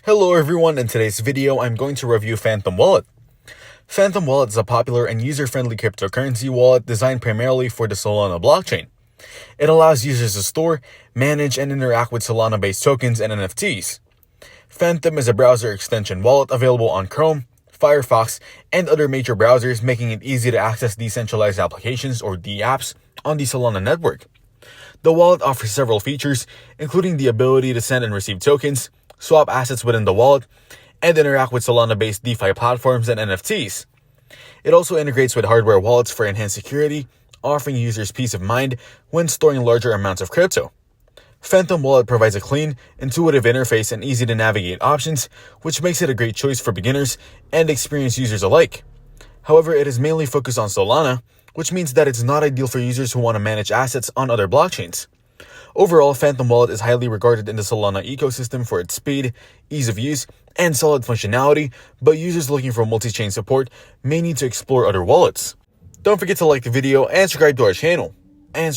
Hello everyone, in today's video I'm going to review Phantom Wallet. Phantom Wallet is a popular and user-friendly cryptocurrency wallet designed primarily for the Solana blockchain. It allows users to store, manage, and interact with Solana-based tokens and NFTs. Phantom is a browser extension wallet available on Chrome, Firefox, and other major browsers, making it easy to access decentralized applications or dApps on the Solana network. The wallet offers several features, including the ability to send and receive tokens, swap assets within the wallet, and interact with Solana-based DeFi platforms and NFTs. It also integrates with hardware wallets for enhanced security, offering users peace of mind when storing larger amounts of crypto. Phantom Wallet provides a clean, intuitive interface and easy-to-navigate options, which makes it a great choice for beginners and experienced users alike. However, it is mainly focused on Solana, which means that it's not ideal for users who want to manage assets on other blockchains. Overall, Phantom Wallet is highly regarded in the Solana ecosystem for its speed, ease of use, and solid functionality, but users looking for multi-chain support may need to explore other wallets. Don't forget to like the video and subscribe to our channel. And